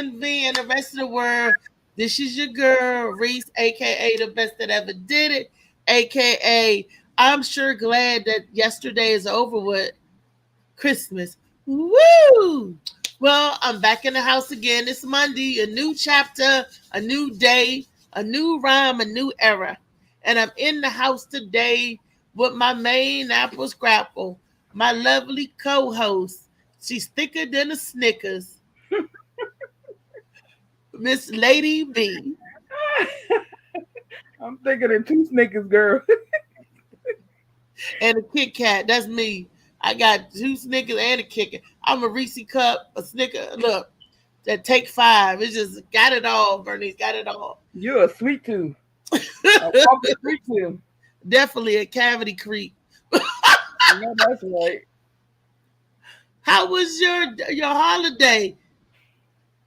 DMV and the rest of the world. This is your girl, Reese, aka the best that ever did it, aka I'm sure glad that yesterday is over with Christmas. Woo! Well, I'm back in the house again. It's Monday, a new chapter, a new day, a new rhyme, a new era. And I'm in the house today with my main apple scrapple, my lovely co-host. She's thicker than a Snickers, Miss Lady B. I'm thinking of two Snickers, girl. And a Kit Kat. That's me. I got two Snickers and a Kit Kat. I'm a Reese cup, a Snicker. Look, that take five. It just got it all, Bernice. Got it all. You're a sweet tooth. A walking sweet tooth. Definitely a cavity creep. No, that's right. How was your holiday?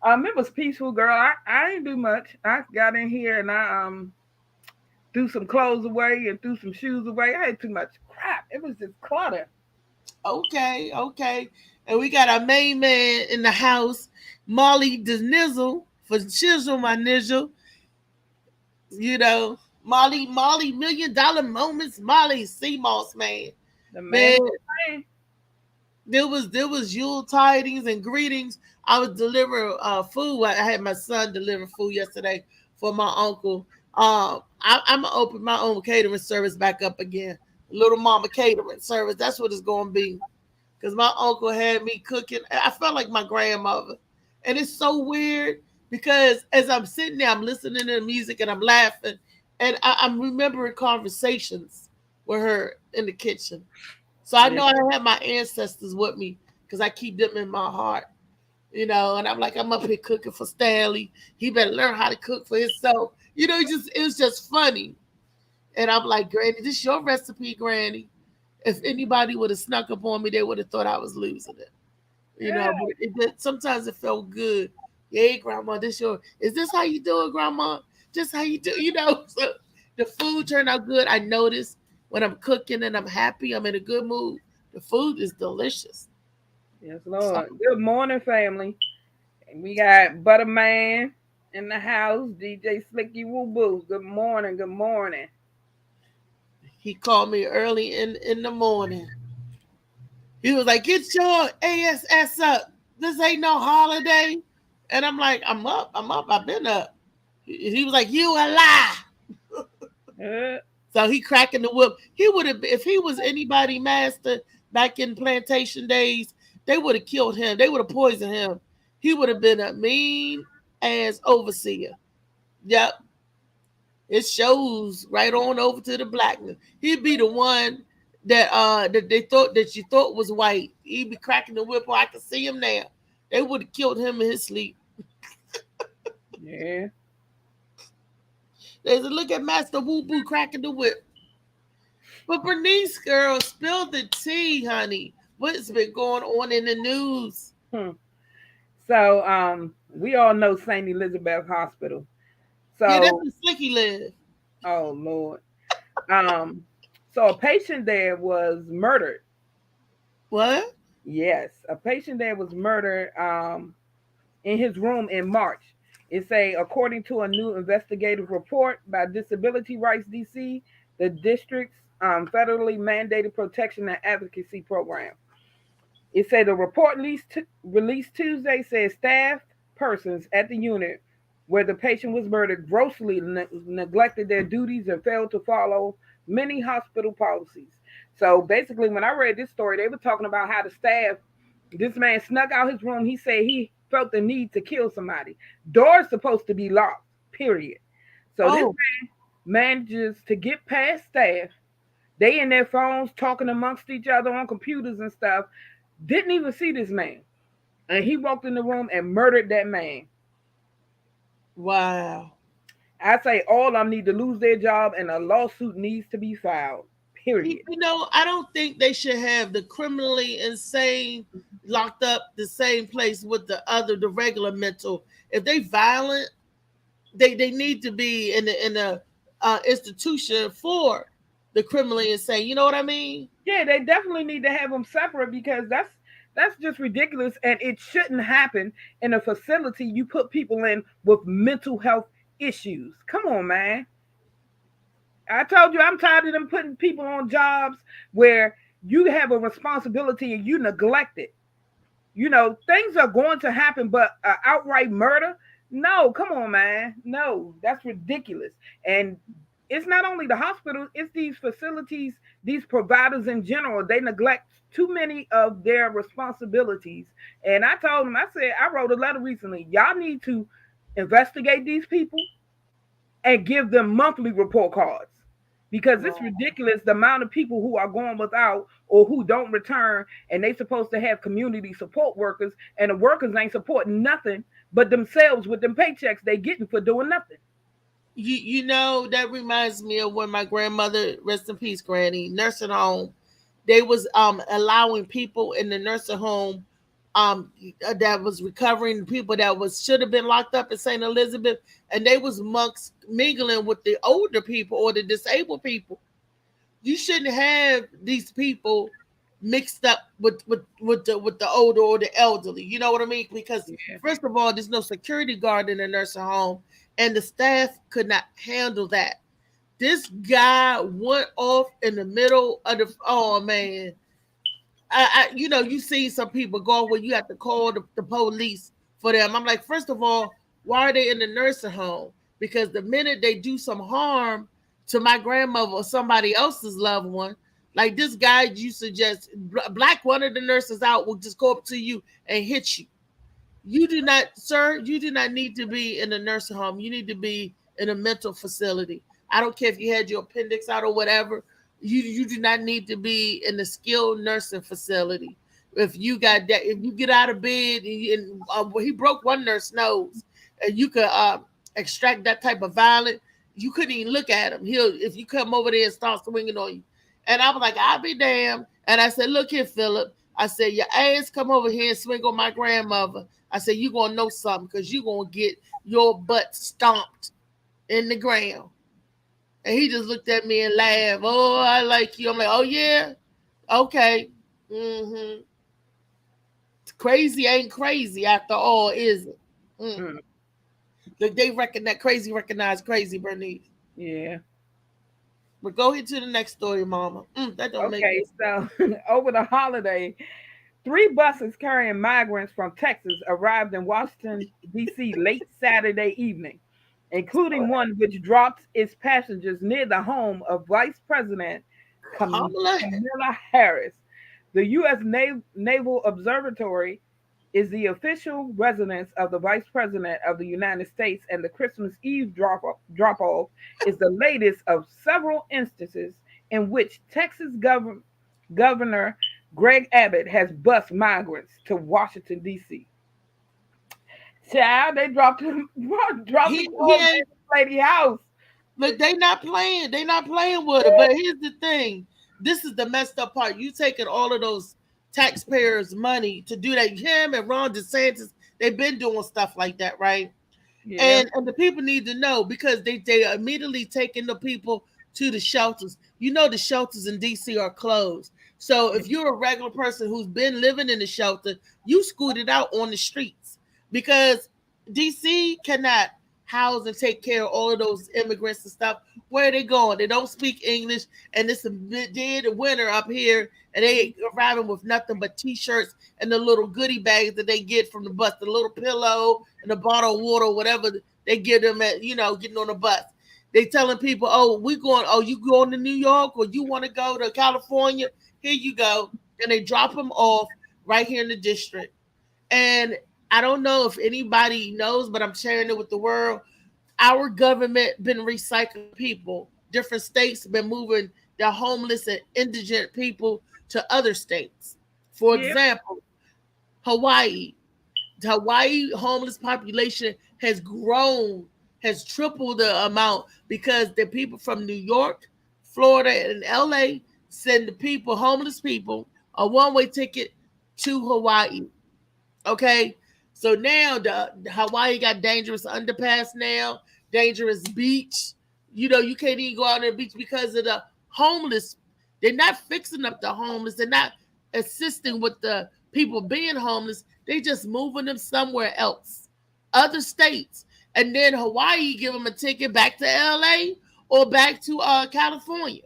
It was peaceful, girl. I didn't do much. I got in here and I threw some clothes away and threw some shoes away. I had too much crap. It was just clutter. Okay, okay. And we got our main man in the house, Molly Denizzle, for Chisel, my nizzle. You know, Molly, $1 million moments, Molly Seamoss, man. The man Man, with the plan. there was Yule tidings and greetings. I was delivering food. I had my son deliver food yesterday for my uncle. I'm gonna open my own catering service back up again. Little Mama catering service. That's what it's gonna be. Cause my uncle had me cooking. I felt like my grandmother, and it's so weird because as I'm sitting there, I'm listening to the music and I'm laughing, and I'm remembering conversations with her in the kitchen. So I Yeah. know I have my ancestors with me because I keep them in my heart, and I'm like, I'm up here cooking for Stanley. He better learn how to cook for himself. It was just funny. And I'm like, Granny, this your recipe, Granny. If anybody would have snuck up on me, they would have thought I was losing it. Yeah. But sometimes it felt good. Yeah, Grandma, is this how you do it, Grandma? Just how you do. So the food turned out good. I noticed when I'm cooking and I'm happy, I'm in a good mood. The food is delicious. Yes, So Lord. Good morning, family. And we got Butterman in the house, DJ Slicky Woo Boo. Good morning, good morning. he called me early in the morning. He was like, "Get your ass up. This ain't no holiday." And I'm like, "I'm up. I'm up. I've been up." He was like, "You a lie." Uh, So he cracking the whip. He would have, if he was anybody master back in plantation days, they would have killed him. They would have poisoned him. He would have been a mean ass overseer. Yep. It shows right on over to the blackness. He'd be the one that they thought that you thought was white. He'd be cracking the whip. Oh, I can see him now. They would have killed him in his sleep. yeah. They said, "Look at Master Woo Boo cracking the whip." But Bernice, girl, spill the tea, honey. What's been going on in the news? Hmm. So we all know St. Elizabeth Hospital. Yeah, that's So where Slicky live. oh Lord. Um so a patient there was murdered. What? Yes, a patient there was murdered in his room in March. It say according to a new investigative report by Disability Rights DC, the district's federally mandated protection and advocacy program. It said the report released Tuesday says staff persons at the unit where the patient was murdered grossly neglected their duties and failed to follow many hospital policies. So basically, when I read this story, they were talking about how the staff, this man snuck out his room. He said he felt the need to kill somebody. Doors supposed to be locked, period. So this Oh, manages to get past staff. They in their phones talking amongst each other on computers and stuff. Didn't even see this man. And he walked in the room and murdered that man. wow. I say all of them need to lose their job and a lawsuit needs to be filed. Period. I don't think they should have the criminally insane locked up the same place with the regular mental. If they violent, they need to be in a institution for the criminally insane. You know what I mean? Yeah, they definitely need to have them separate because That's just ridiculous, and it shouldn't happen in a facility you put people in with mental health issues. Come on, man. I told you I'm tired of them putting people on jobs where you have a responsibility and you neglect it. Things are going to happen, but outright murder? No, come on, man. No, that's ridiculous. And it's not only the hospitals, it's these facilities, these providers in general. They neglect too many of their responsibilities. And I told them, I said, I wrote a letter recently. Y'all need to investigate these people and give them monthly report cards because it's ridiculous the amount of people who are going without or who don't return, and they supposed to have community support workers, and the workers ain't supporting nothing but themselves with them paychecks they getting for doing nothing. That reminds me of when my grandmother, rest in peace, Granny, nursing home. They was allowing people in the nursing home that was recovering, people that was should have been locked up in St. Elizabeth, and they was monks mingling with the older people or the disabled people. You shouldn't have these people mixed up with the older or the elderly. You know what I mean? Because Yeah. first of all, there's no security guard in a nursing home, and the staff could not handle that. This guy went off in the middle of the. Oh man, you see some people go where you have to call the police for them. I'm like, first of all, why are they in the nursing home? Because the minute they do some harm to my grandmother or somebody else's loved one, like this guy you suggest, black one of the nurses out will just go up to you and hit you. You do not, sir, you do not need to be in a nursing home. You need to be in a mental facility. I don't care if you had your appendix out or whatever. You do not need to be in a skilled nursing facility. If you got that, if you get out of bed he broke one nurse nose, and you could extract that type of violence, you couldn't even look at him. He'll if you come over there and start swinging on you. And I was like, I'll be damned. And I said, look here, Philip. I said, your ass come over here and swing on my grandmother. I said, you're going to know something because you're going to get your butt stomped in the ground. And he just looked at me and laughed. Oh, I like you. I'm like, oh, yeah? Okay. Mm-hmm. Crazy ain't crazy after all, is it? Mm. Look, they recognize crazy, Bernice. Yeah. But go ahead to the next story, Mama. That don't make Okay, sense. so over the holiday, 3 buses carrying migrants from Texas arrived in Washington, D.C. late Saturday evening, including one which dropped its passengers near the home of Vice President Kamala. Kamala Harris. The U.S. Naval Observatory is the official residence of the Vice President of the United States, and the Christmas Eve drop off is the latest of several instances in which Texas Governor Greg Abbott has bused migrants to Washington, D.C. Child, they dropped He him off ain't. at this lady house. Look, they not playing. They not playing with it. But here's the thing. This is the messed up part. You taking all of those taxpayers' money to do that. Him and Ron DeSantis, they've been doing stuff like that, right? Yeah. And the people need to know because they are immediately taking the people to the shelters. The shelters in DC are closed. So if you're a regular person who's been living in the shelter, you scooted out on the streets because DC cannot house and take care of all of those immigrants and stuff. Where are they going? They don't speak English, and it's a dead winter up here, and they arriving with nothing but t-shirts and the little goodie bags that they get from the bus, the little pillow and the bottle of water, whatever they give them at, getting on the bus. They telling people, you going to New York or you want to go to California? Here you go. And they drop them off right here in the district. And I don't know if anybody knows, but I'm sharing it with the world. Our government been recycling people. Different states been moving their homeless and indigent people to other states. For Yep. example, Hawaii. The Hawaii homeless population has grown, has tripled the amount because the people from New York, Florida, and LA send the people, homeless people, a one-way ticket to Hawaii. Okay. So now the Hawaii got dangerous underpass now, dangerous beach. You can't even go out on the beach because of the homeless. They're not fixing up the homeless. They're not assisting with the people being homeless. They just moving them somewhere else, other states, and then Hawaii give them a ticket back to LA or back to California.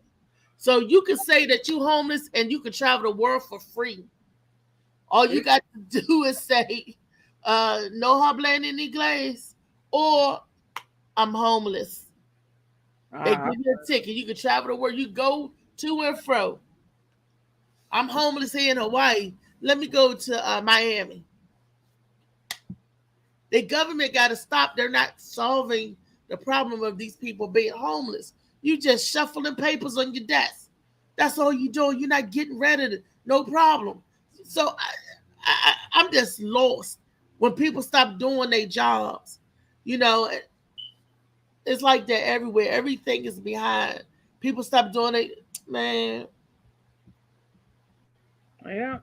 So you can say that you homeless and you can travel the world for free. All you got to do is say, no habla en inglés, or I'm homeless. They Uh-huh. give you a ticket. You can travel the world. You go to and fro. I'm homeless here in Hawaii. Let me go to Miami. The government got to stop. They're not solving the problem of these people being homeless. You just shuffling papers on your desk. That's all you doing. You're not getting rid of it. No problem. So I'm just lost when people stop doing their jobs. You know, it's like that everywhere. Everything is behind. People stop doing it, man. Yeah.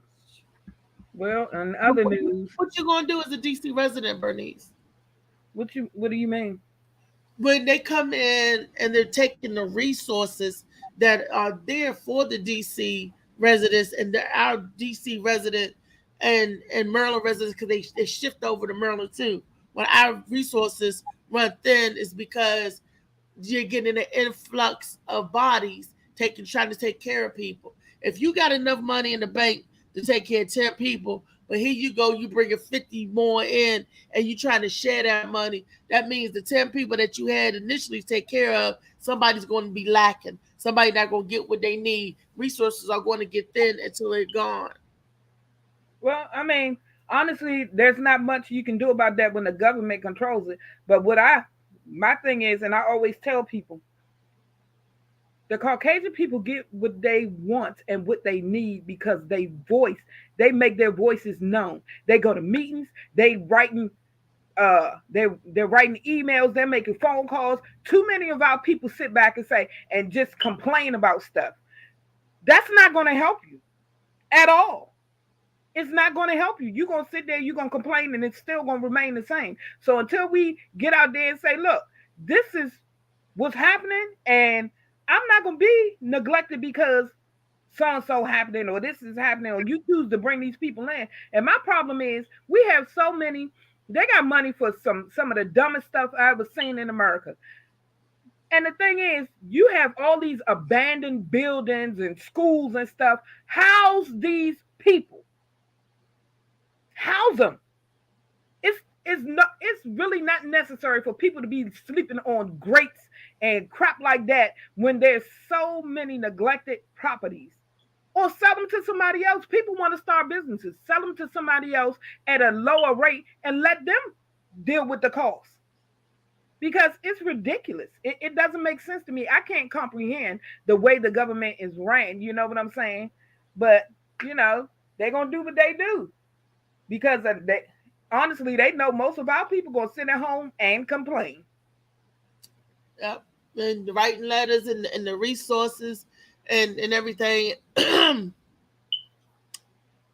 Well, in What, other news, what you gonna do as a DC resident, Bernice? what do you mean? When they come in and they're taking the resources that are there for the DC residents and our DC resident and Maryland residents, because they shift over to Maryland too. When our resources run thin, is because you're getting an influx of bodies trying to take care of people. If you got enough money in the bank to take care of 10 people, but here you go, you bringing 50 more in and you trying to share that money, that means the 10 people that you had initially take care of, somebody's going to be lacking. Somebody not going to get what they need. Resources are going to get thin until they're gone. Well, I mean, honestly, there's not much you can do about that when the government controls it. But my thing is, and I always tell people, the Caucasian people get what they want and what they need because they make their voices known. They go to meetings, they're writing emails, they're making phone calls. Too many of our people sit back and say and just complain about stuff. That's not going to help you at all. It's not going to help you. You're going to sit there, you're going to complain, and it's still going to remain the same. So until we get out there and say, look, this is what's happening, and I'm not going to be neglected because so and so happening, or this is happening, or you choose to bring these people in. And my problem is, we have so many. They got money for some of the dumbest stuff I ever seen in America. And the thing is, you have all these abandoned buildings and schools and stuff. House these people. House them. It's really not necessary for people to be sleeping on grates and crap like that when there's so many neglected properties. Or sell them to somebody else. People want to start businesses. Sell them to somebody else at a lower rate and let them deal with the cost. Because it's ridiculous. It doesn't make sense to me. I can't comprehend the way the government is ran. You know what I'm saying? But, they're going to do what they do. Because honestly, they know most of our people going to sit at home and complain. Yep. And writing letters and the resources and everything.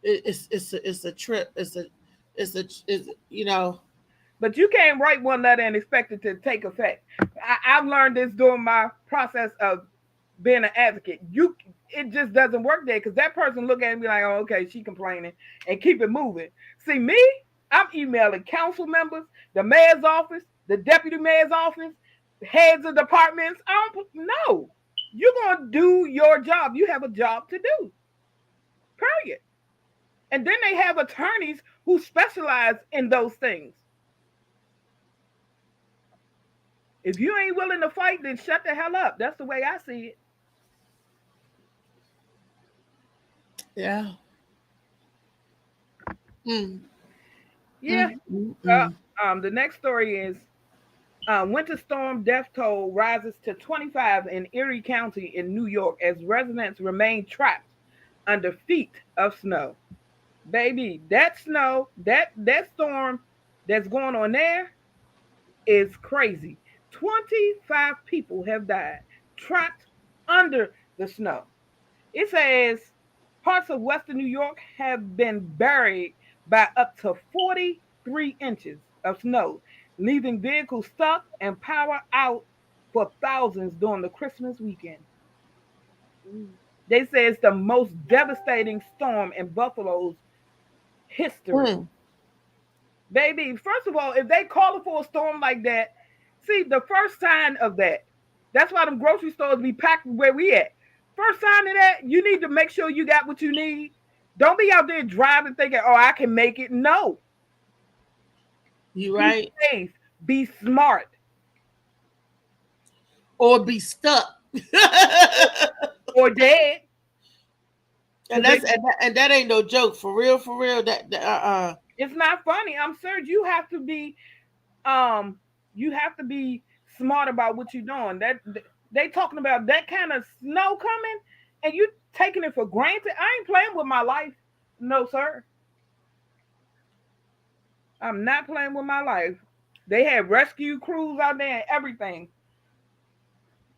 It's a trip. It's But you can't write one letter and expect it to take effect. I've learned this during my process of being an advocate. It just doesn't work there because that person look at it and be like, oh, okay, she complaining, and keep it moving. See, me, I'm emailing council members, the mayor's office, the deputy mayor's office, heads of departments. No, you're going to do your job. You have a job to do, period. And then they have attorneys who specialize in those things. If you ain't willing to fight, then shut the hell up. That's the way I see it. Yeah. Yeah. The next story is winter storm death toll rises to 25 in Erie County in New York as residents remain trapped under feet of snow. Baby, that snow, that storm that's going on there is crazy. 25 people have died trapped under the snow. It says parts of western New York have been buried by up to 43 inches of snow, leaving vehicles stuck and power out for thousands during the Christmas weekend. They say it's the most devastating storm in Buffalo's history. Mm. Baby, first of all, if they calling for a storm like that, see, the first sign of that, that's why them grocery stores be packed where we at. First sign of that, you need to make sure you got what you need. Don't be out there driving thinking, oh, I can make it. No. You Be right? safe. Be smart. Or be stuck. Or dead. And Because they that ain't no joke. For real, for real. it's not funny. I'm serious. Um you have to be smart about what you're doing. That they talking about that kind of snow coming and you taking it for granted. I ain't playing with my life. No, sir. I'm not playing with my life. They had rescue crews out there and everything.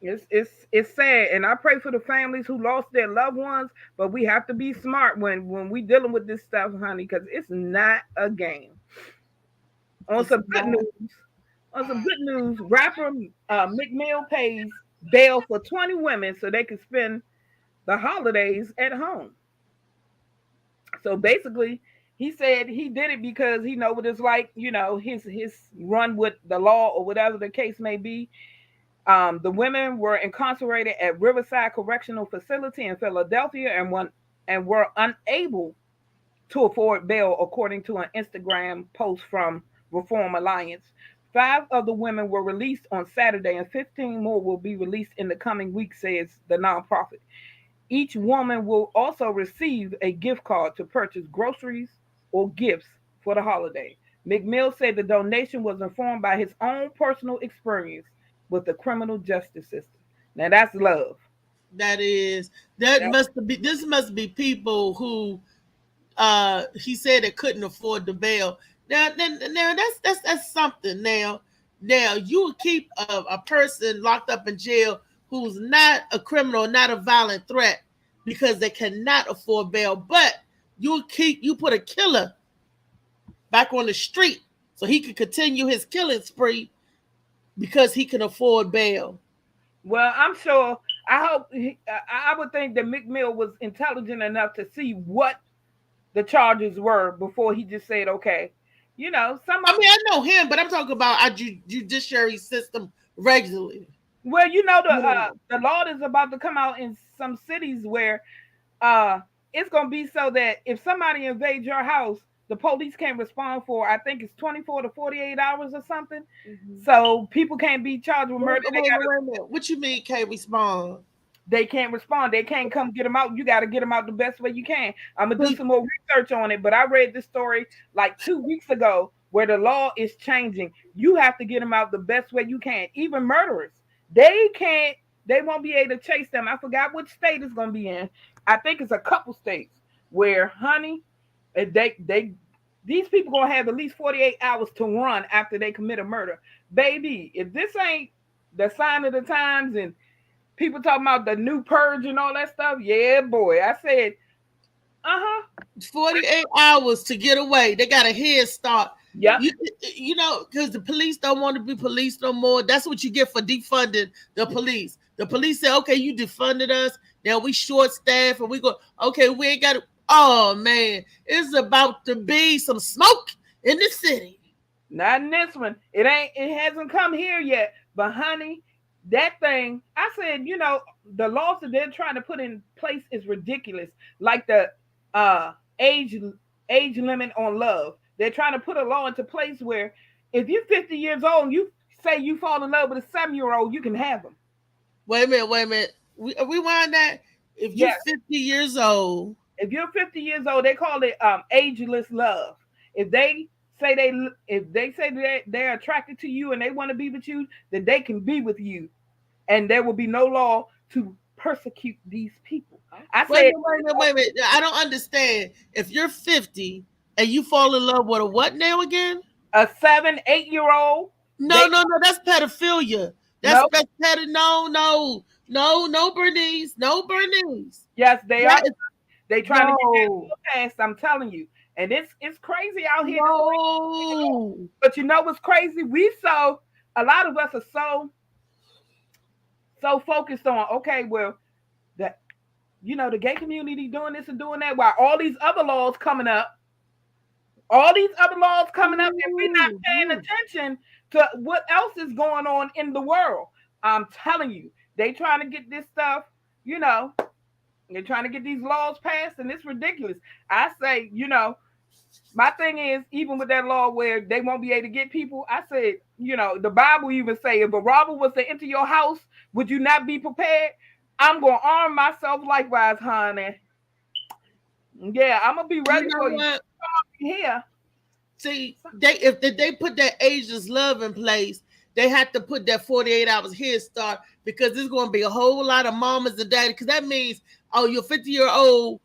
It's sad, and I pray for the families who lost their loved ones. But we have to be smart when we dealing with this stuff, honey, because it's not a game. On It's some good not. news, rapper Meek Mill pays bail for 20 women so they can spend the holidays at home. So basically, he said he did it because he know what it's like, his run with the law or whatever the case may be. The women were incarcerated at Riverside Correctional Facility in Philadelphia and were unable to afford bail, according to an Instagram post from Reform Alliance. 5 of the women were released on Saturday, and 15 more will be released in the coming weeks, says the nonprofit. Each woman will also receive a gift card to purchase groceries or gifts for the holiday. McMill said the donation was informed by his own personal experience with the criminal justice system. Now that's love. That is. That Yep. must be. This must be people who he said they couldn't afford the bail. Now that's something. Now you will keep a person locked up in jail who's not a criminal, not a violent threat, because they cannot afford bail. But you put a killer back on the street so he can continue his killing spree because he can afford bail. Well, I'm sure. I hope. I would think that McMill was intelligent enough to see what the charges were before he just said, "Okay." Some I of mean, I know him, but I'm talking about our judiciary system regularly. well, Yeah. the law is about to come out in some cities where uh it's gonna be so that if somebody invades your house, the police can't respond for I think it's 24 to 48 hours or something. Mhm. So people can't be charged with Wait, murder. wait, wait, wait a minute. What you mean can't respond? They can't respond. They can't come get them out. You got to get them out the best way you can. I'm gonna do some more research on it, but I read this story like 2 weeks ago where the law is changing. You have to get them out the best way you can. Even murderers, they can't. They won't be able to chase them. I forgot which state it's gonna be in. I think it's a couple states where, honey, they these people gonna have at least 48 hours to run after they commit a murder. Baby, if this ain't the sign of the times and people talking about the new purge and all that stuff. Yeah, boy. I said, uh-huh. 48 hours to get away. They got a head start. Yep. You, because the police don't want to be policed no more. That's what you get for defunding the police. The police say, okay, you defunded us. Now we short staff and we go, okay, we ain't got to. Oh, man. It's about to be some smoke in the city. Not in this one. It hasn't come here yet. But honey, that thing, I said, the laws that they're trying to put in place is ridiculous. Like the uh age age limit on love. They're trying to put a law into place where if you're 50 years old and you say you fall in love with a 7-year old, you can have them. Wait a minute, wait a minute. Rewind that. If you're Yes. 50 years old, If you're 50 years old, they call it ageless love. If they say that they're attracted to you and they want to be with you, then they can be with you, and there will be no law to persecute these people. I wait a said minute, wait a minute, wait a minute. I don't understand. If you're 50 and you fall in love with a what now again? a 7, 8 year old. No, They no, no. That's pedophilia. no, That's no, no, no, no, Bernice, no, Bernice. yes, they are. That is They trying to get that no, law passed. I'm telling you, and it's crazy out here. no. But you know what's crazy? A lot of us are so focused on okay, well, the gay community doing this and doing that, while all these other laws coming up All these other laws coming up, and we're not paying Ooh. attention to what else is going on in the world. I'm telling you, they trying to get this stuff, you know, they're trying to get these laws passed, and it's ridiculous. I say, my thing is, even with that law where they won't be able to get people, I said, the Bible even say if a robber was to enter your house, would you not be prepared? I'm gonna arm myself likewise, honey. Yeah, I'm gonna be You ready know for you. what? Here. See, if they put that ageless love in place, they have to put that 48 hours head start because there's going to be a whole lot of mamas and daddies. Because that means, oh, your 50-year-old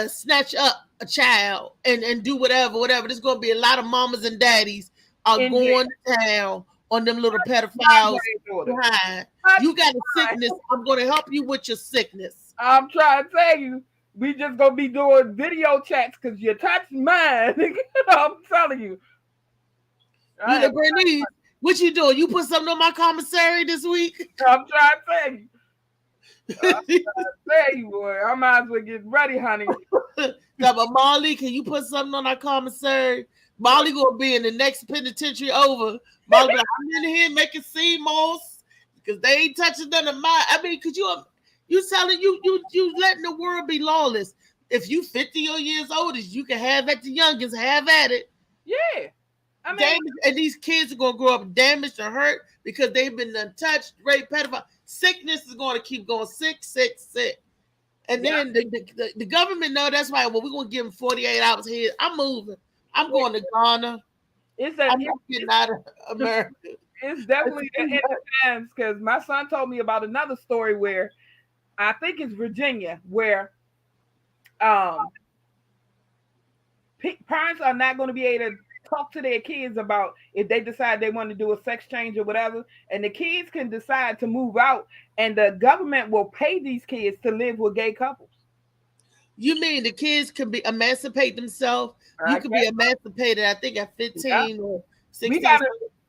snatch up a child and do whatever. There's going to be a lot of mamas and daddies are In going to town on them little pedophiles behind. You got a sickness. I'm going to help you with your sickness. I'm trying to tell you, we just gonna be doing video chats because you touched mine. I'm telling you. Right. Bernice, what you doing? You put something on my commissary this week? I'm trying to tell you. I'm trying to tell you, boy. I might as well get ready, honey. Now, but Molly, can you put something on our commissary? Molly gonna be in the next penitentiary over. Molly, I'm in here making CMOS because they ain't touching none of my. I mean, could you telling you letting the world be lawless? If you 50 years old, you can have at the youngest, have at it. Yeah. I mean, damaged, and these kids are gonna grow up damaged or hurt because they've been untouched, raped, pedophile. Sickness is going to keep going sick. And then the government know that's why. Well, we're gonna give them 48 hours here. I'm moving. I'm going to Ghana. I'm not getting out of America. It's definitely the end of times because my son told me about another story where I think it's Virginia where parents are not going to be able to talk to their kids about if they decide they want to do a sex change or whatever, and the kids can decide to move out, and the government will pay these kids to live with gay couples. You mean the kids can be emancipate themselves? You could be emancipated, I think, at 15 or 16.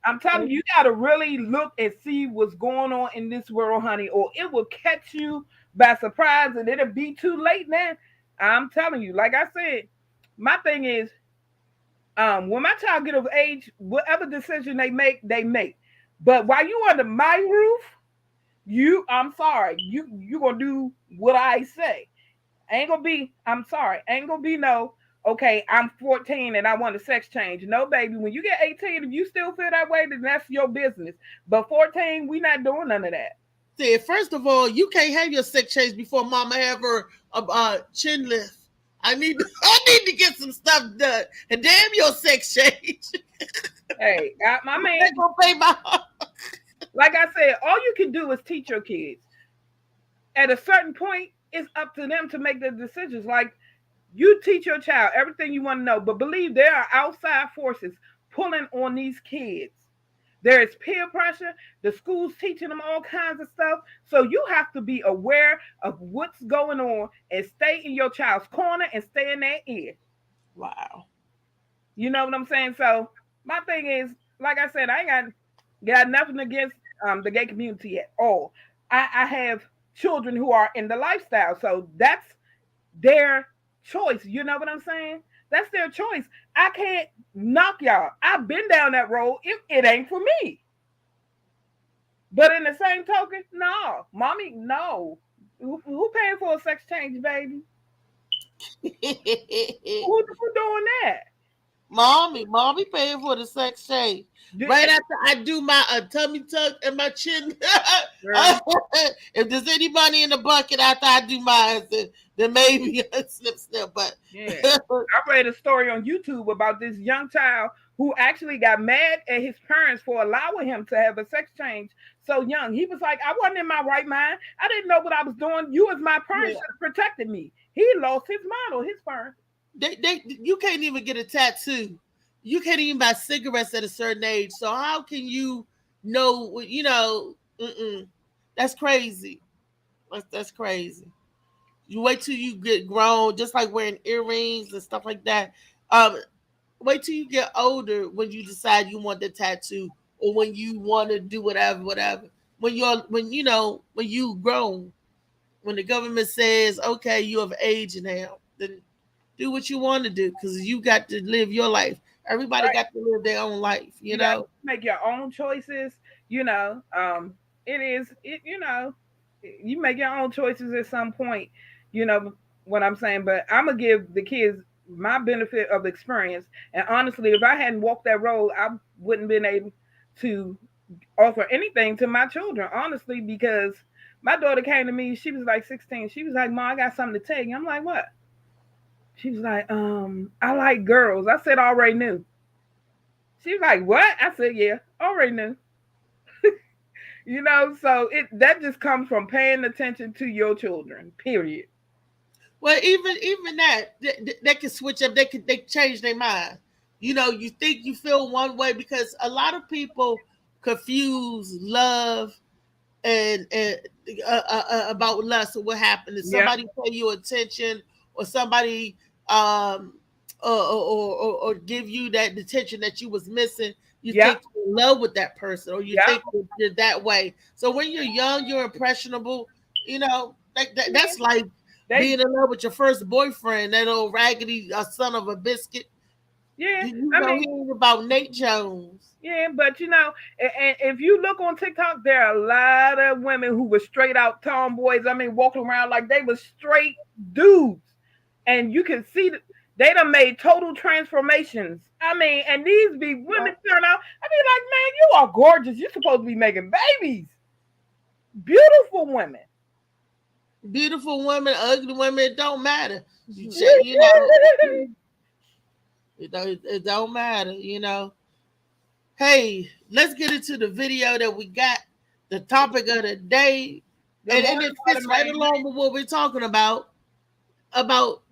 I'm telling you, you gotta really look and see what's going on in this world, honey, or it will catch you by surprise and it'll be too late, man. I'm telling you, like I said, my thing is, when my child get of age, whatever decision they make. But while you under my roof, I'm sorry, you gonna do what I say. Ain't gonna be, I'm sorry, ain't gonna be no, okay, I'm 14 and I want a sex change. No, baby, when you get 18, if you still feel that way, then that's your business. But 14, we not doing none of that. See, first of all, you can't have your sex change before mama have her chin lift. I need to get some stuff done. And damn your sex change. Hey, my man gonna pay my like I said, all you can do is teach your kids. At a certain point, it's up to them to make the decisions. Like, you teach your child everything you want to know, but believe there are outside forces pulling on these kids. There is peer pressure. The school's teaching them all kinds of stuff. So you have to be aware of what's going on and stay in your child's corner and stay in their ear. Wow. You know what I'm saying? So my thing is, like I said, I ain't got nothing against the gay community at all. I have children who are in the lifestyle. So that's their choice. You know what I'm saying? That's their choice. I can't knock y'all. I've been down that road. It ain't for me. But in the same token, no. Mommy, no. Who paying for a sex change, baby? Who doing that? Mommy paying for the sex change. Right after I do my tummy tuck and my chin. If there's any money in the bucket after I do mine, then maybe snip. But yeah. I read a story on YouTube about this young child who actually got mad at his parents for allowing him to have a sex change so young. He was like, I wasn't in my right mind. I didn't know what I was doing. You as my parents should have protected me. He lost his mind on his parents. You can't even get a tattoo. You can't even buy cigarettes at a certain age. So how can you know? That's crazy. That's crazy. You wait till you get grown, just like wearing earrings and stuff like that. Wait till you get older when you decide you want the tattoo or when you want to do whatever. When you grown, when the government says, okay, you have age now, then do what you want to do because you got to live your life. Everybody Right. got to live their own life, you got know. to make your own choices. You know, you make your own choices at some point. You know what I'm saying? But I'm gonna give the kids my benefit of experience. And honestly, if I hadn't walked that road, I wouldn't been able to offer anything to my children. Honestly, because my daughter came to me. She was like 16. She was like, "Mom, I got something to tell you." I'm like, "What?" She was like, I like girls." I said, "I already knew." She was like, "What?" I said, "Yeah, already knew." So it that just comes from paying attention to your children. Period. Well, even that they can switch up. They change their mind. You know, you think you feel one way because a lot of people confuse love and about lust or what happened. If Yeah, somebody pay you attention or somebody um or give you that attention that you was missing, you yeah, think you're in love with that person or you yeah. think you're that way. So when you're young, you're impressionable. You know, Yeah. that's like They, being in love with your first boyfriend, that old raggedy son of a biscuit. yeah. You I know mean, he ain't about Nate Jones. yeah, but and if you look on TikTok, there are a lot of women who were straight out tomboys. I mean, walking around like they were straight dudes, and you can see that they done made total transformations. I mean, and these be women turn out. I be like, man, you are gorgeous. You're supposed to be making babies. Beautiful women. Beautiful women, ugly women, it don't matter. You know, it don't matter. You know. Hey, let's get into the video that we got. The topic of the day, Good and morning, it fits right Autumn. along with what we're talking about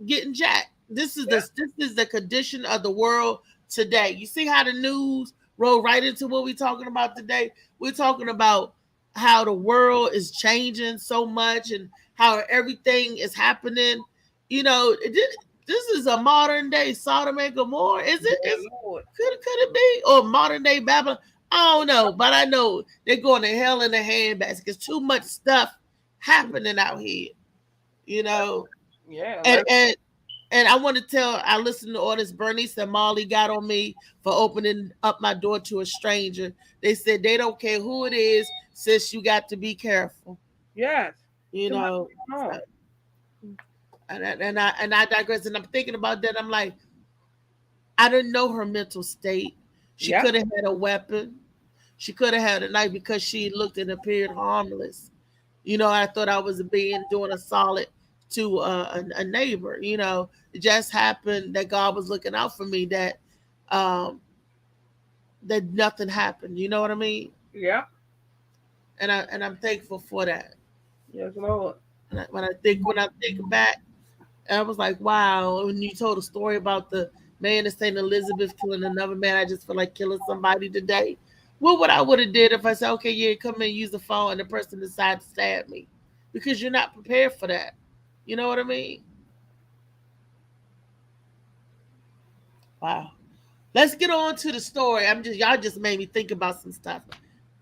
getting jacked. This is the condition of the world today. You see how the news rolled right into what we're talking about today? We're talking about how the world is changing so much and how everything is happening. You know, this is a modern day Sodom and Gomorrah. Is it? Yeah, Lord. Could it be? Or modern day Babylon? I don't know, but I know they're going to hell in a handbasket. There's too much stuff happening out here. You know, Yeah, and and I want to tell I listened to all this. Bernice and Molly got on me for opening up my door to a stranger. They said they don't care who it is, sis, you got to be careful. yes. You Too much know, going on. and I digress. And I'm thinking about that. I'm like, I didn't know her mental state. She Yeah, could have had a weapon. She could have had a knife because she looked and appeared harmless. You know, I thought I was being doing a solid to a neighbor. You know, it just happened that God was looking out for me. Um, that nothing happened. You know what I mean? yeah. And I'm thankful for that. Yes, Lord. When I think back, I was like, wow. When you told a story about the man in St. Elizabeth killing another man, I just feel like killing somebody today. What I would have did if I said, okay, yeah, come in, use the phone, and the person decided to stab me, because you're not prepared for that. You know what I mean? Wow. Let's get on to the story. Y'all just made me think about some stuff.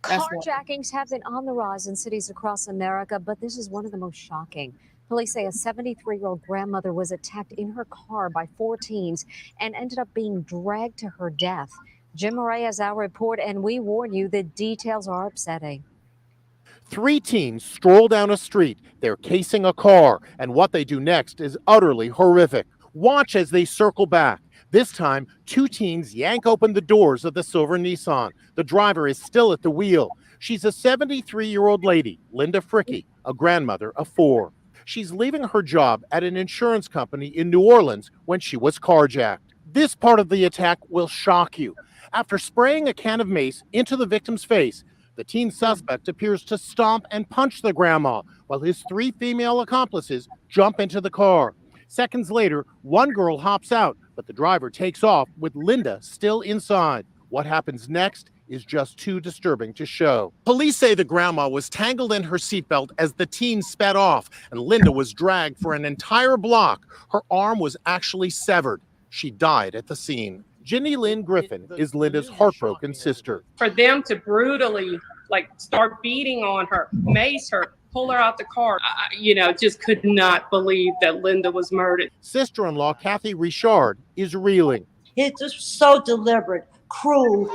Carjackings have been on the rise in cities across America, but this is one of the most shocking. Police say a 73-year-old grandmother was attacked in her car by 4 teens and ended up being dragged to her death. Jim Murray has our report, and we warn you the details are upsetting. 3 teens stroll down a street. They're casing a car, and what they do next is utterly horrific. Watch as they circle back. This time, 2 teens yank open the doors of the silver Nissan. The driver is still at the wheel. She's a 73-year-old lady, Linda Fricky, a grandmother of 4. She's leaving her job at an insurance company in New Orleans when she was carjacked. This part of the attack will shock you. After spraying a can of mace into the victim's face, the teen suspect appears to stomp and punch the grandma while his 3 female accomplices jump into the car. Seconds later, one girl hops out, but the driver takes off with Linda still inside. What happens next is just too disturbing to show. Police say the grandma was tangled in her seatbelt as the teen sped off, and Linda was dragged for an entire block. Her arm was actually severed. She died at the scene. Jenny Lynn Griffin is Linda's heartbroken sister. For them to brutally start beating on her, mace her, pull her out the car, just could not believe that Linda was murdered. Sister-in-law Kathy Richard is reeling. It's just so deliberate, cruel.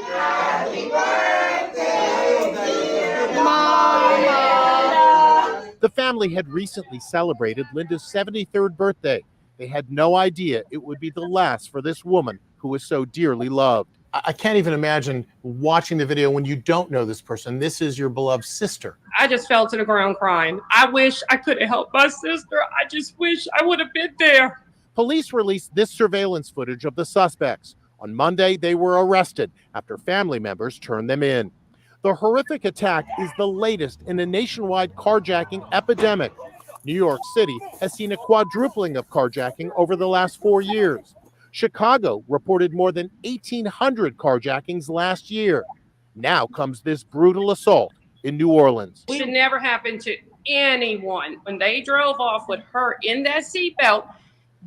The family had recently celebrated Linda's 73rd birthday. They had no idea it would be the last for this woman who was so dearly loved. I can't even imagine watching the video when you don't know this person. This is your beloved sister. I just fell to the ground crying. I wish I could have helped my sister. I just wish I would have been there. Police released this surveillance footage of the suspects. On Monday, they were arrested after family members turned them in. The horrific attack is the latest in a nationwide carjacking epidemic. New York City has seen a quadrupling of carjacking over the last 4 years. Chicago reported more than 1,800 carjackings last year. Now comes this brutal assault in New Orleans. It should never happen to anyone. When they drove off with her in that seatbelt,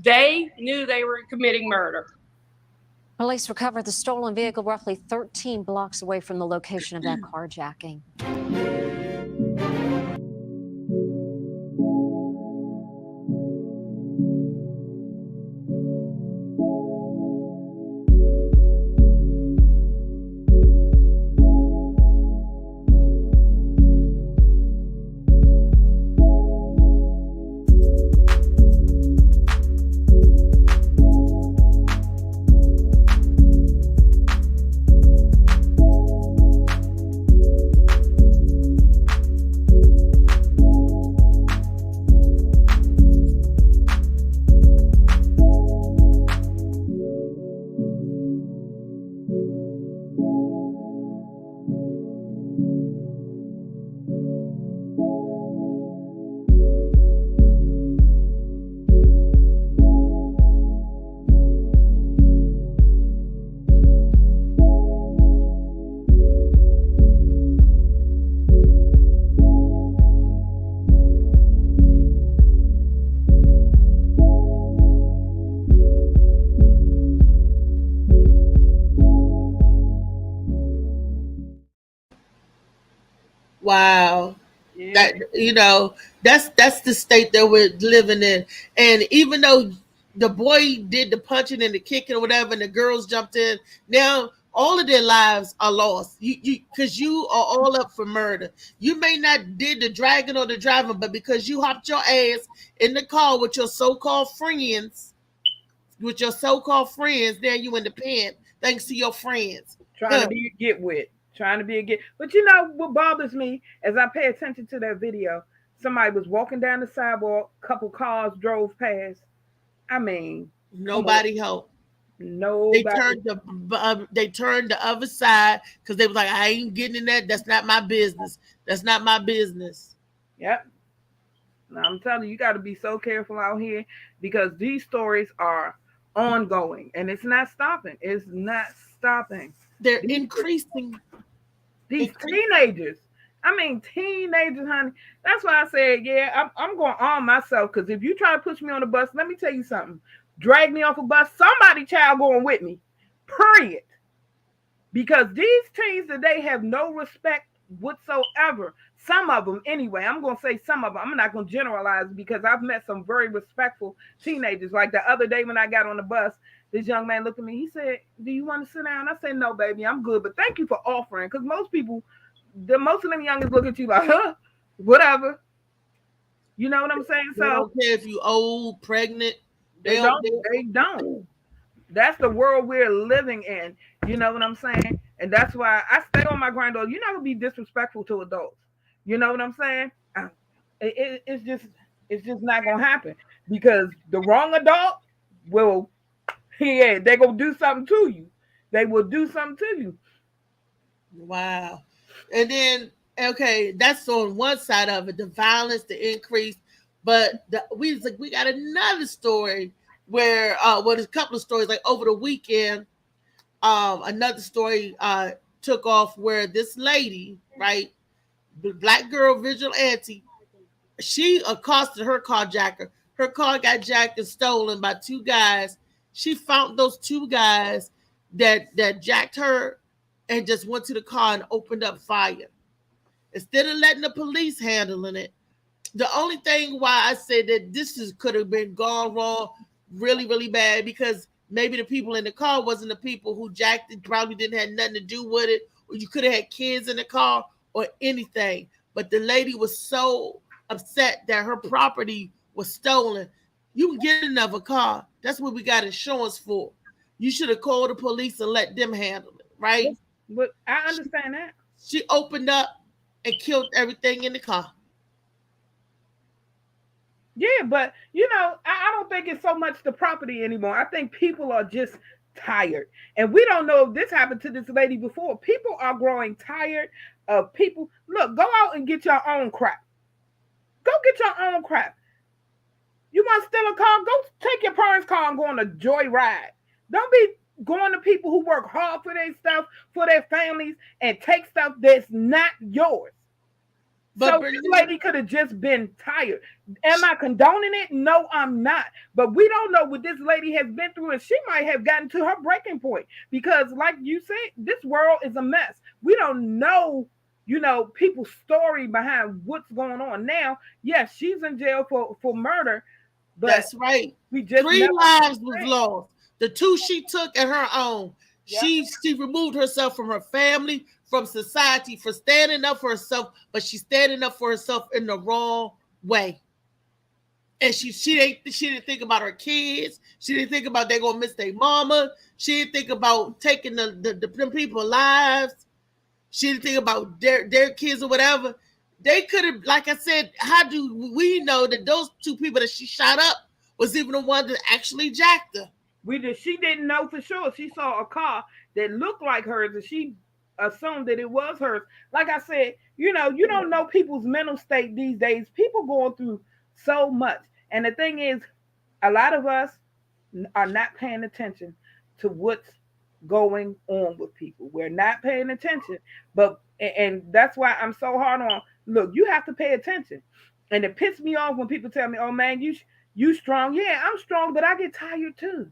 they knew they were committing murder. Police recovered the stolen vehicle roughly 13 blocks away from the location of that carjacking. Wow. Yeah. That that's the state that we're living in. And even though the boy did the punching and the kicking or whatever, and the girls jumped in, now all of their lives are lost. You because you are all up for murder. You may not did the dragging or the driving, but because you hopped your ass in the car with your so-called friends, now you in the pen thanks to your friends. Trying to be a get with. But you know what bothers me as I pay attention to that video? Somebody was walking down the sidewalk, couple cars drove past. I mean, nobody helped. Nobody. They turned the other side because they was like, I ain't getting in that. That's not my business. Yep. Now I'm telling you, you got to be so careful out here because these stories are ongoing and it's not stopping. They're increasing. These teenagers. I mean, teenagers, honey. That's why I said, yeah, I'm going to arm myself because if you try to push me on the bus, let me tell you something. Drag me off a bus, somebody child going with me. Period. Because these teens today have no respect whatsoever. Some of them, anyway. I'm going to say some of them. I'm not going to generalize because I've met some very respectful teenagers. Like the other day when I got on the bus, this young man looked at me. He said, do you want to sit down? I said, no, baby, I'm good. But thank you for offering. Because most of them youngins look at you like, huh, whatever. You know what I'm saying? They don't care if you old, pregnant. They don't. That's the world we're living in. You know what I'm saying? And that's why I stay on my grind. You're not gonna be disrespectful to adults. You know what I'm saying? It's just not gonna happen because the wrong adult will, they're gonna do something to you. They will do something to you. Wow. And then that's on one side of it, the violence, the increase. But we got another story where there's a couple of stories like over the weekend. Another story took off where this lady, right, the black girl vigilante, she accosted her carjacker. Her car got jacked and stolen by two guys. She found those two guys that jacked her and just went to the car and opened up fire. Instead of letting the police handling it, the only thing why I say that this could have been gone wrong really, really bad because maybe the people in the car wasn't the people who jacked it, probably didn't have nothing to do with it, or you could have had kids in the car or anything. But the lady was so upset that her property was stolen. You can get another car. That's what we got insurance for. You should have called the police and let them handle it, right? But I understand that. She opened up and killed everything in the car. Yeah, but I don't think it's so much the property anymore. I think people are just tired. And we don't know if this happened to this lady before. People are growing tired of people. Look, go out and get your own crap. Go get your own crap. You want to steal a car? Go take your parents' car and go on a joyride. Don't be going to people who work hard for their stuff, for their families, and take stuff that's not yours. But this lady could have just been tired. Am I condoning it? No, I'm not. But we don't know what this lady has been through, and she might have gotten to her breaking point. Because, like you said, this world is a mess. We don't know, people's story behind what's going on. Now, yes, she's in jail for murder. But that's right. We just 3 lives was lost. The 2 she took at her own. Yep. She removed herself from her family, from society, for standing up for herself, but she's standing up for herself in the wrong way. And she didn't think about her kids. She didn't think about they're gonna miss their mama. She didn't think about taking the people's lives. She didn't think about their kids or whatever. They could have, like I said, how do we know that those 2 people that she shot up was even the one that actually jacked her? She didn't know for sure. She saw a car that looked like hers, and she assumed that it was hers. Like I said, you don't know people's mental state these days. People going through so much. And the thing is, a lot of us are not paying attention to what's going on with people. We're not paying attention. And that's why I'm so hard on, look, you have to pay attention. And it pisses me off when people tell me, oh man, you strong. Yeah, I'm strong, but I get tired too.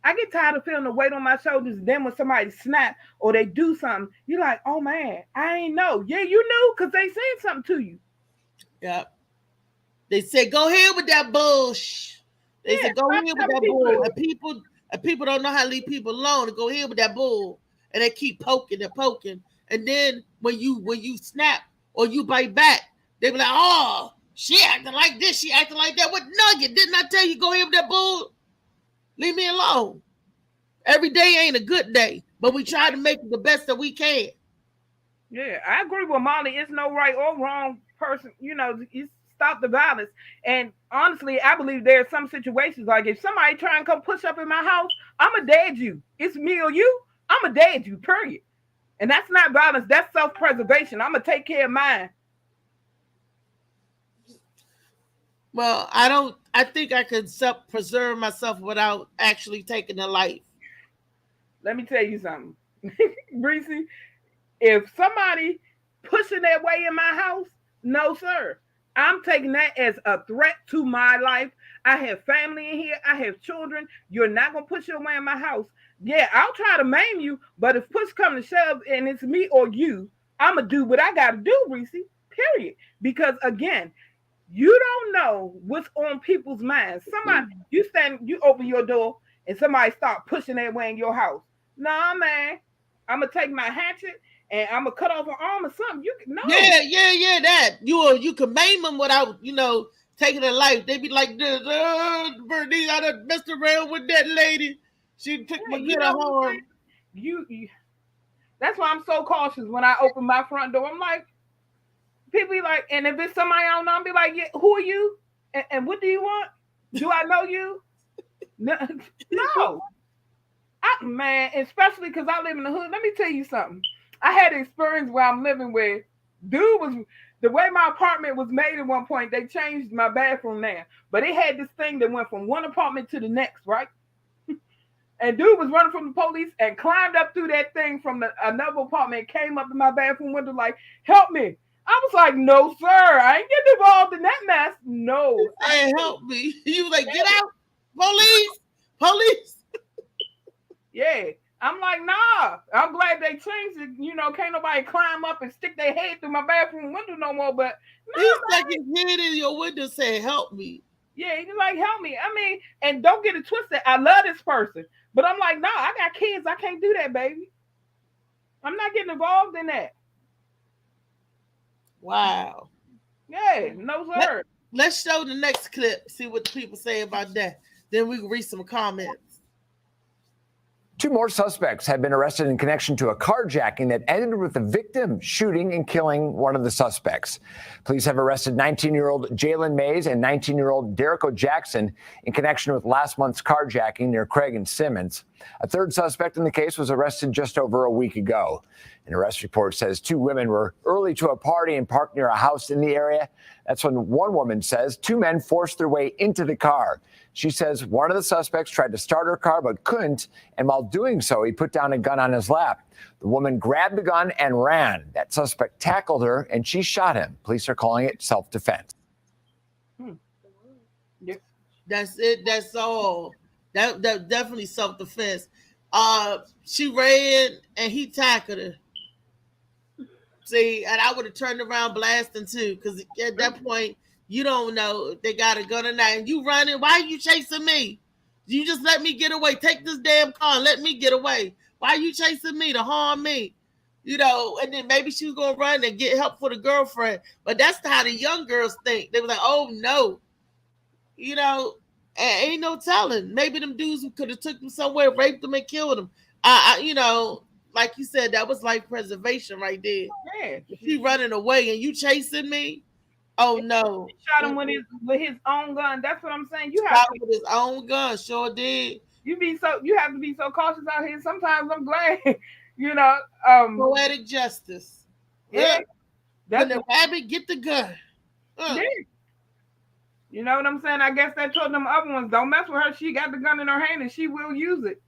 I get tired of feeling the weight on my shoulders. Then when somebody snap or they do something, you're like, oh man, I ain't know. Yeah, you knew because they said something to you. Yeah. They said, go ahead with that bullshit. They said, go ahead with that bull. And people don't know how to leave people alone and go ahead with that bull. And they keep poking and poking. And then when you snap or you bite back, they be like, oh, she acting like this, she acting like that. What nugget? Didn't I tell you go ahead with that bull? Leave me alone. Every day ain't a good day, but we try to make it the best that we can. Yeah, I agree with Molly. It's no right or wrong person. You stop the violence. And honestly, I believe there are some situations like if somebody try and come push up in my house, I'm a dead you. It's me or you. I'm a dead you, period. And that's not violence. That's self-preservation. I'm going to take care of mine. Well, I think I could preserve myself without actually taking a life. Let me tell you something. Breezy, if somebody pushing their way in my house, no, sir. I'm taking that as a threat to my life. I have family in here. I have children. You're not going to push your way in my house. Yeah, I'll try to maim you, but if push come to shove and it's me or you, I'm going to do what I got to do, Breezy, period. Because, again, you don't know what's on people's minds. Somebody, you open your door and somebody start pushing their way in your house. Nah, man, I'm going to take my hatchet and I'm going to cut off an arm or something. Yeah, that. You can maim them without, taking a life. They be like, Bernice, I done messed around with that lady. She took my good harm. That's why I'm so cautious when I open my front door. I'm like, people be like, and if it's somebody I don't know, I'll be like, yeah, who are you? And what do you want? Do I know you? No. Man, especially because I live in the hood. Let me tell you something. I had an experience where I'm living with, the way my apartment was made at one point, they changed my bathroom now. But it had this thing that went from one apartment to the next, right? And dude was running from the police and climbed up through that thing from another apartment, came up in my bathroom window like, help me. I was like, no, sir, I ain't getting involved in that mess. No. Hey, help me. You was like, get out. Police. Yeah. I'm like, nah. I'm glad they changed it. Can't nobody climb up and stick their head through my bathroom window no more. But he's like his head in your window saying, help me. Yeah, he's like, help me. I mean, and don't get it twisted. I love this person. But I'm like, no, I got kids. I can't do that, baby. I'm not getting involved in that. Wow. Yeah, no sir. Let's show the next clip. See what people say about that. Then we can read some comments. 2 more suspects have been arrested in connection to a carjacking that ended with the victim shooting and killing one of the suspects. Police have arrested 19-year-old Jalen Mays and 19-year-old Derrico Jackson in connection with last month's carjacking near Craig and Simmons. A third suspect in the case was arrested just over a week ago. An arrest report says 2 women were early to a party and parked near a house in the area. That's when one woman says 2 men forced their way into the car. She says one of the suspects tried to start her car but couldn't, and while doing so, he put down a gun on his lap. The woman grabbed the gun and ran. That suspect tackled her, and she shot him. Police are calling it self-defense. That's it. That's all. That definitely self-defense. She ran, and he tackled her. See, and I would have turned around blasting too, because at that point, you don't know if they got a gun or not. And you running, why are you chasing me? You just let me get away. Take this damn car and let me get away. Why are you chasing me to harm me? You know, and then maybe she was going to run and get help for the girlfriend. But that's how the young girls think. They were like, oh, no. You know, ain't no telling. Maybe them dudes could have took them somewhere, raped them, and killed them. You know, like you said, that was life preservation right there. Yeah. She running away and you chasing me? Oh no! He shot him with his own gun. That's what I'm saying. You Shot have with his own gun. Sure did. You have to be so cautious out here. Sometimes I'm glad, you know. Poetic justice. Yeah. When the rabbit get the gun. Yeah. You know what I'm saying? I guess that told them other ones, don't mess with her. She got the gun in her hand and she will use it.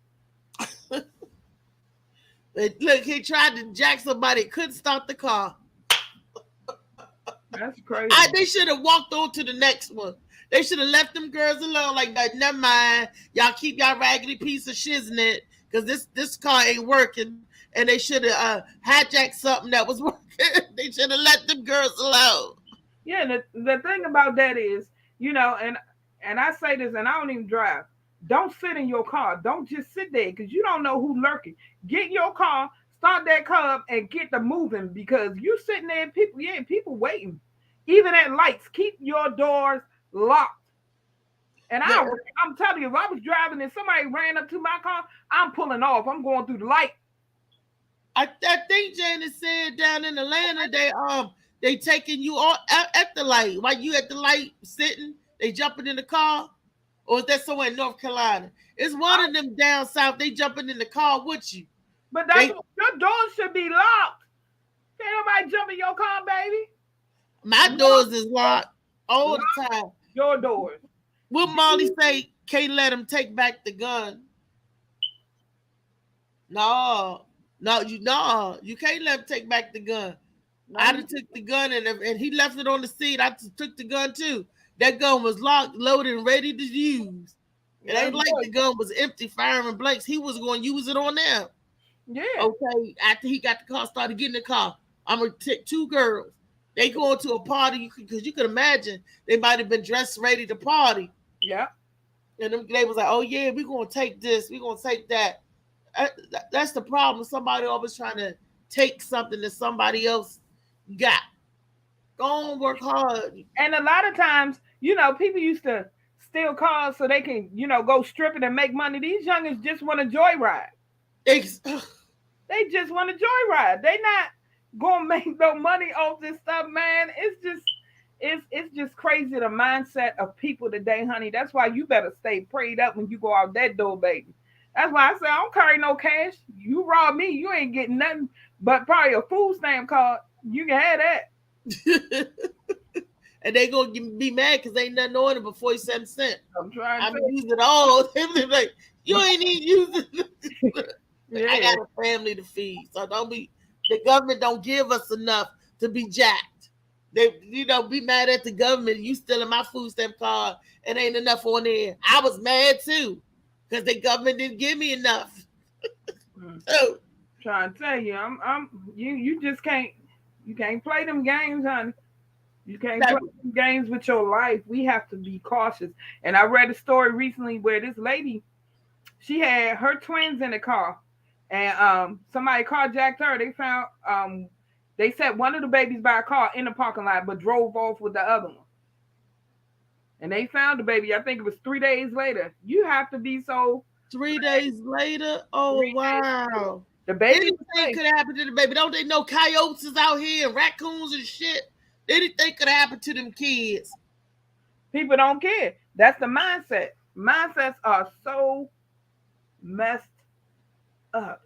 Look, he tried to jack somebody, couldn't start the car. That's crazy. They should have walked on to the next one. They should have left them girls alone. Like that. Never mind. Y'all keep y'all raggedy piece of shiznit, because this car ain't working. And they should have hijacked something that was working. They should have let them girls alone. Yeah, the thing about that is, you know, and I say this, and I don't even drive. Don't sit in your car. Don't just sit there, because you don't know who's lurking. Get your car, start that car up, and get the moving, because you sitting there and people waiting. Even at lights, keep your doors locked. And I'm telling you, if I was driving and somebody ran up to my car, I'm pulling off. I'm going through the light. I think Janice said down in Atlanta, they taking you all at the light. While you at the light sitting, they jumping in the car. Or is that somewhere in North Carolina? It's one of them down south. They jumping in the car with you. But your doors should be locked. Can't nobody jump in your car, baby. My doors is locked all the time. Your doors. Will Molly say can't let him take back the gun? No, you can't let him take back the gun. No. I took the gun and he left it on the seat. I took the gun too. That gun was locked, loaded, and ready to use. It ain't like the gun was empty, firing blanks. He was going to use it on them. Yeah. Okay. After he got the car, started getting the car. I'm gonna take 2 girls. They going to a party because you could imagine they might have been dressed ready to party. Yeah. And they was like, oh yeah, we're gonna take this, we're gonna take that. That's the problem. Somebody always trying to take something that somebody else got. Go on, work hard. And a lot of times, you know, people used to steal cars so they can, you know, go stripping and make money. These youngins just want to joyride. They just want to joyride. They not gonna make no money off this stuff, man. It's just crazy, the mindset of people today, honey. That's why you better stay prayed up when you go out that door, baby. That's why I say I don't carry no cash. You rob me, you ain't getting nothing but probably a food stamp card. You can have that. And they gonna be mad because ain't nothing on it but 47 cents. I'm trying to use it all. They're like, you ain't even use it. Yeah. I got a family to feed, so don't be. The government don't give us enough to be jacked. They, be mad at the government. You stealing my food stamp card and ain't enough on there. I was mad too because the government didn't give me enough. So, trying to tell you, you just can't. You can't play them games, honey. You can't play them games with your life. We have to be cautious. And I read a story recently where this lady, She had her twins in the car, and somebody carjacked her. They found they set one of the babies by a car in the parking lot, but drove off with the other one. And they found the baby. I think it was 3 days later. You have to be so. 3 days later. Oh wow. The baby Anything could happen to the baby. Don't they know coyotes is out here and raccoons and shit? Anything could happen to them kids. People don't care. That's the mindset. Mindsets are so messed up.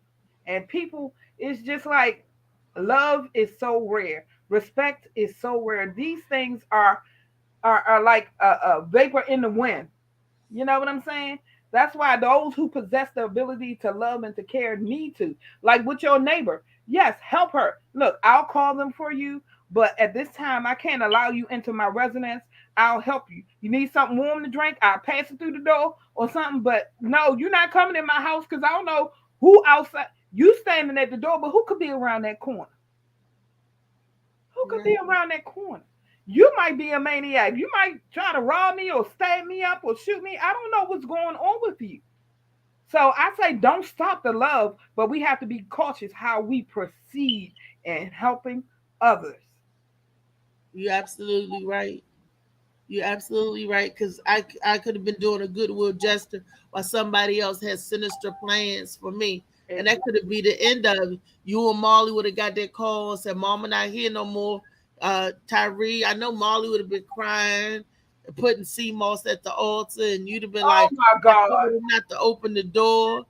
And people, it's just like love is so rare. Respect is so rare. These things are like a vapor in the wind. You know what I'm saying? That's why those who possess the ability to love and to care need to. Like with your neighbor. Yes, help her. Look, I'll call them for you, but at this time, I can't allow you into my residence. I'll help you. You need something warm to drink? I'll pass it through the door or something. But no, you're not coming in my house because I don't know who outside. You standing at the door, but who could be around that corner? Who could be around that corner? You might be a maniac. You might try to rob me or stab me up or shoot me. I don't know what's going on with you. So I say don't stop the love, but we have to be cautious how we proceed in helping others. You're absolutely right. You're absolutely right. Because I could have been doing a goodwill gesture while somebody else has sinister plans for me. And that could have been the end of it. You and Molly would have got that call and said, Mama not here no more. Tyree, I know Molly would have been crying and putting sea moss at the altar, and you'd have been like, my God, not to open the door.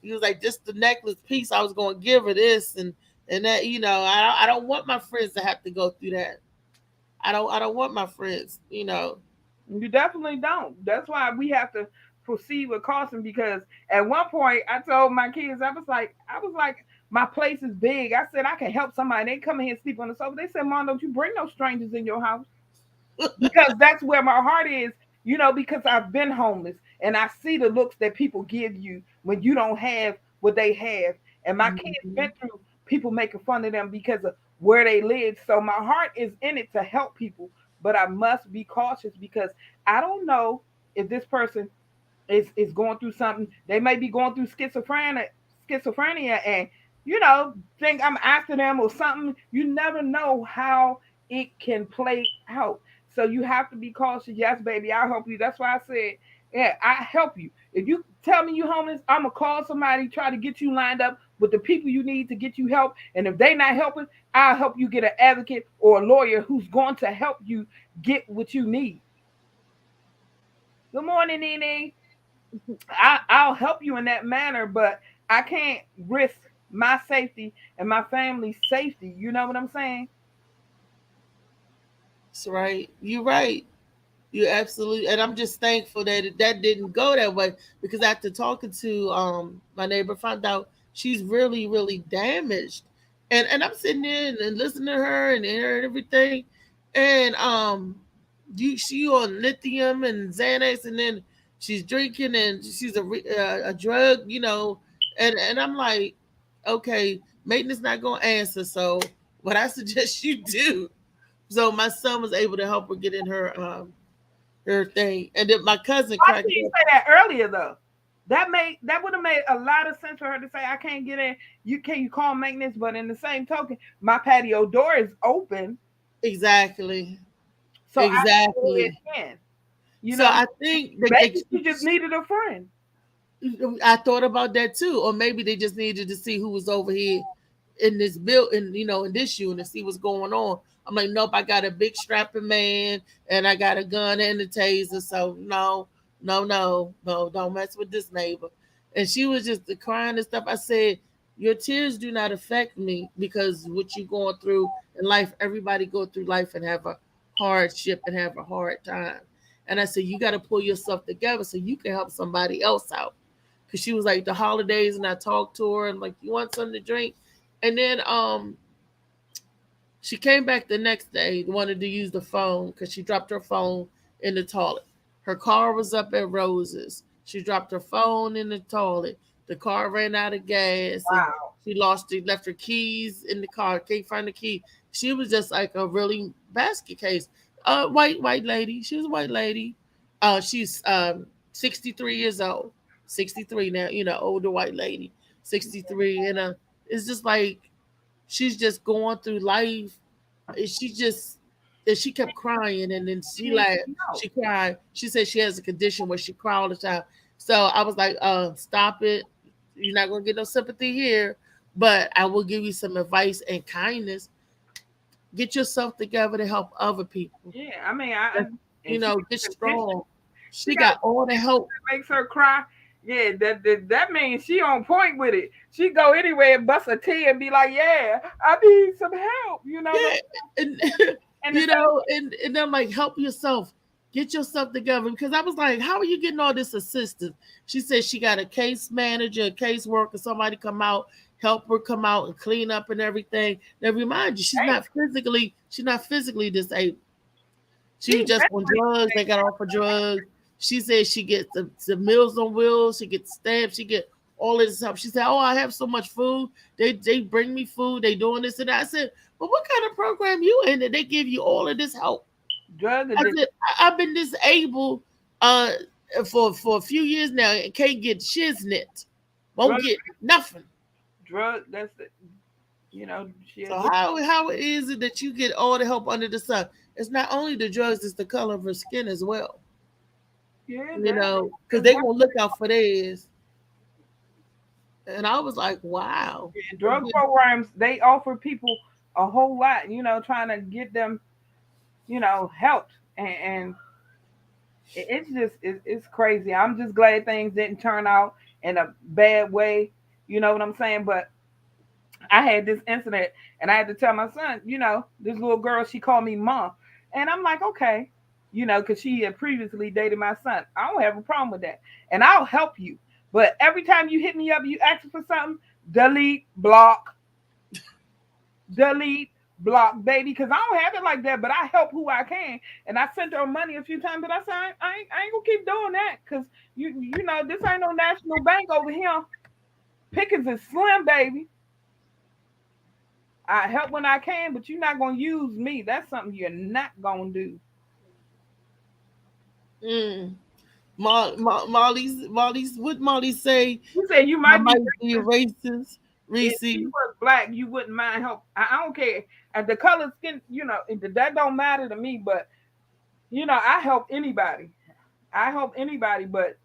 He was like, just the necklace piece, I was going to give her this and that. You know, I don't want my friends to have to go through that. I don't want my friends, you know. You definitely don't. That's why we have to proceed with caution, because at one point I told my kids, I was like, my place is big. I said, I can help somebody. They come in here and sleep on the sofa. They said, Mom, don't you bring no strangers in your house. Because that's where my heart is, you know, because I've been homeless and I see the looks that people give you when you don't have what they have. And my kids been through people making fun of them because of where they live. So my heart is in it to help people, but I must be cautious because I don't know if this person is going through something. They may be going through schizophrenia and, you know, think I'm after them or something. You never know how it can play out. So you have to be cautious. Yes, baby, I'll help you. That's why I said, yeah, I help you. If you tell me you're homeless, I'm going to call somebody, try to get you lined up with the people you need to get you help. And if they're not helping, I'll help you get an advocate or a lawyer who's going to help you get what you need. Good morning, Nene. I'll help you in that manner, but I can't risk my safety and my family's safety. You know what I'm saying? That's right. You're right. You're absolutely, and I'm just thankful that that didn't go that way, because after talking to my neighbor, found out she's really, really damaged, and I'm sitting there and listening to her and hearing everything, and she on lithium and Xanax, and then she's drinking and she's a drug, you know, and I'm like, okay, maintenance not gonna answer, so what I suggest you do. So my son was able to help her get in her thing, and then my cousin. Why didn't you say that earlier though? That would have made a lot of sense for her to say, I can't get in. You call maintenance, but in the same token, my patio door is open. Exactly. So exactly. You so know, I think maybe she just needed a friend. I thought about that too, or maybe they just needed to see who was over here in this building, you know, in this unit, see what's going on. I'm like, nope, I got a big strapping man and I got a gun and a taser. So no, don't mess with this neighbor. And she was just crying and stuff. I said, your tears do not affect me, because what you're going through in life, everybody go through life and have a hardship and have a hard time. And I said, you got to pull yourself together so you can help somebody else out. Because she was like, the holidays, and I talked to her and like, you want something to drink? And then she came back the next day, wanted to use the phone because she dropped her phone in the toilet. Her car was up at Rose's. She dropped her phone in the toilet. The car ran out of gas. Wow. She left her keys in the car. Can't find the key. She was just like a really basket case. White lady. She was a white lady. She's 63 years old. 63 now, older white lady, 63. And it's just like she's just going through life. And she kept crying, and then she laughed. She cried. She said she has a condition where she cry all the time. So I was like, stop it. You're not gonna get no sympathy here, but I will give you some advice and kindness. Get yourself together to help other people. Yeah, I mean, get strong. She got all the help. Makes her cry. Yeah, that means she on point with it. She go anywhere and bust a tea and be like, "Yeah, I need some help." Yeah, and I'm like, help yourself. Get yourself together, because I was like, how are you getting all this assistance? She said she got a case manager, a case worker, somebody come out, help her come out and clean up and everything. Now remind you, she's not physically disabled. She was just on drugs. They got off of drugs. She said she gets the Meals on Wheels. She gets stamps. She get all of this help. She said, "Oh, I have so much food. They bring me food. They doing this and that." I said, "Well, what kind of program you in that they give you all of this help?" I said, "I've been disabled for a few years now and can't get shiznit. Won't get nothing. Drug. That's it. So how is it that you get all the help under the sun? It's not only the drugs; it's the color of her skin as well. Yeah, because they won't look out for theirs." And I was like, wow. Yeah, drug programs, they offer people a whole lot, trying to get them, helped. And it's crazy. I'm just glad things didn't turn out in a bad way. You know what I'm saying? But I had this incident and I had to tell my son, this little girl, she called me mom. And I'm like, okay, because she had previously dated my son. I don't have a problem with that. And I'll help you. But every time you hit me up, you ask for something, delete, block, baby, because I don't have it like that, but I help who I can. And I sent her money a few times, but I said, I ain't gonna keep doing that, because this ain't no national bank over here. Pickings is slim, baby. I help when I can, but you're not gonna use me. That's something you're not gonna do. Molly's what Molly say? You say you might be racist. Reese, if you was black, you wouldn't mind help. I don't care. And the color skin, that don't matter to me. But I help anybody. But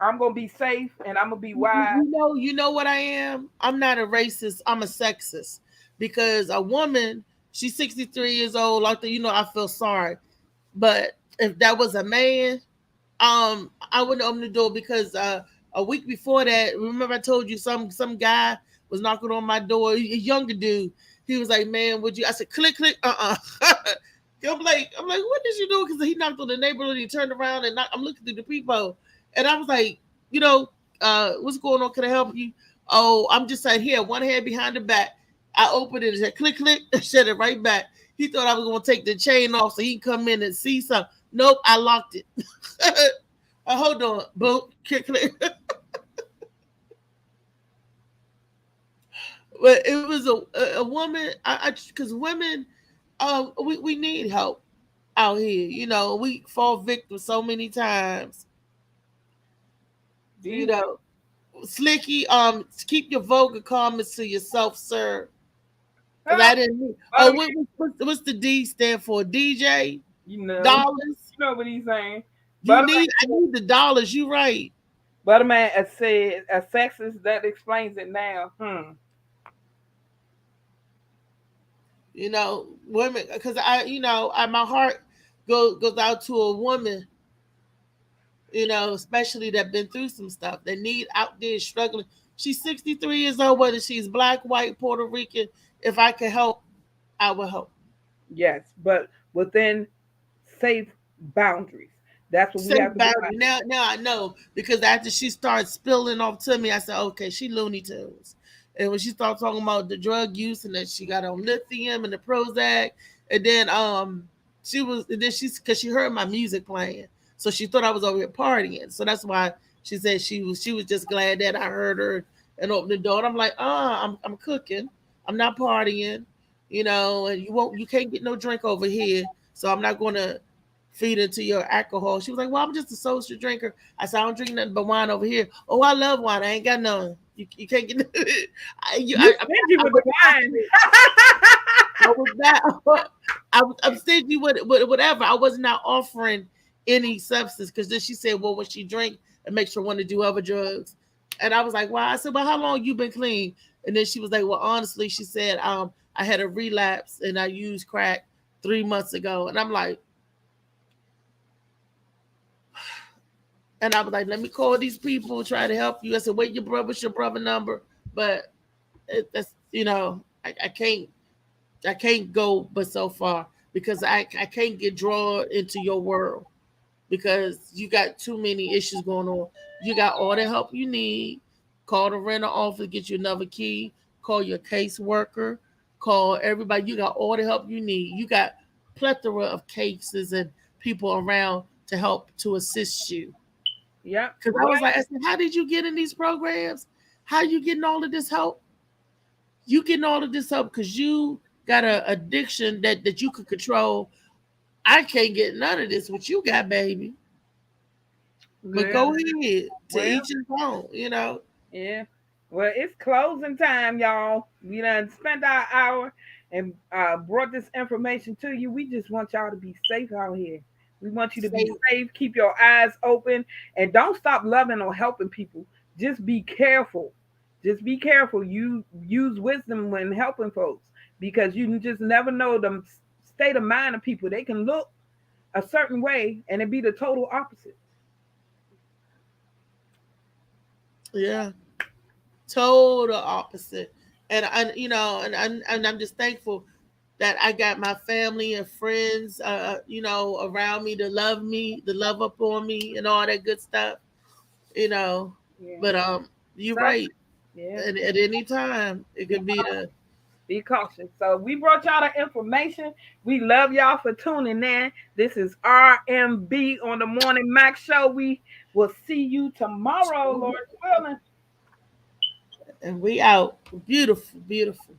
I'm gonna be safe and I'm gonna be wise. You know what I am? I'm not a racist. I'm a sexist, because a woman, she's 63 years old. I feel sorry, but if that was a man, I wouldn't open the door, because a week before that, remember I told you some guy was knocking on my door, a younger dude. He was like, "Man, would you?" I said, "Click, click, I'm like, what did you do?" Because he knocked on the neighborhood, he turned around and I'm looking through the peephole, and I was like, what's going on? Can I help you? Oh, I'm just like, here, one hand behind the back. I opened it and said, click, click, and shut it right back. He thought I was going to take the chain off so he can come in and see something. Nope, I locked it. Hold on. Boom, click, click. But it was a woman, because women, we need help out here. We fall victim so many times. Slicky, keep your vulgar comments to yourself, sir. I didn't. What's the D stand for? DJ? Dollars? You know what he's saying. I need the dollars. You right. Butterman said a sexist, that explains it now. Women, because my heart goes out to a woman, especially that been through some stuff, that need out there struggling. She's 63 years old, whether she's black, white, Puerto Rican. If I could help, I will help. Yes, but within safe boundaries. That's what we have to do. Now I know, because after she started spilling off to me, I said, okay, she Looney Tunes. And when she started talking about the drug use and that she got on lithium and the Prozac, and then because she heard my music playing, so she thought I was over here partying. So that's why she said she was just glad that I heard her and opened the door. And I'm like, I'm cooking, I'm not partying, and you can't get no drink over here, so I'm not gonna feed into your alcohol. She was like, well, I'm just a social drinker. I said, I don't drink nothing but wine over here. Oh, I love wine. I ain't got none. You can't get it. You stingy with the wine. I was not. I'm stingy with whatever. I was not offering any substance because then she said, well, when she drink, it makes her want to do other drugs. And I was like, wow. I said, well, how long you been clean? And then she was like, well, honestly, she said, I had a relapse and I used crack 3 months ago. And I'm like, and I was like, let me call these people, try to help you. I said, wait, what's your brother number? But that's, I can't go but so far because I can't get drawn into your world because you got too many issues going on. You got all the help you need. Call the rental office, get you another key. Call your caseworker. Call everybody. You got all the help you need. You got plethora of cases and people around to help to assist you. Yeah. Because I was like, I said, how did you get in these programs? How you getting all of this help? You getting all of this help because you got an addiction that you could control. I can't get none of this. What you got, baby? But go ahead. To each his own, Yeah. Well, it's closing time, y'all. We done spent our hour and brought this information to you. We just want y'all to be safe out here. We want you to be safe. Keep your eyes open and don't stop loving or helping people. Just be careful. Just be careful. You use wisdom when helping folks because you just never know the state of mind of people. They can look a certain way and it be the total opposite. Yeah, total opposite. And I'm just thankful that I got my family and friends, around me to love up on me, and all that good stuff. Yeah. But you're right. Yeah. At any time, it could be the. Be cautious. So we brought y'all the information. We love y'all for tuning in. This is RMB on the Morning Max Show. We will see you tomorrow, Lord willing. And we out. Beautiful, beautiful.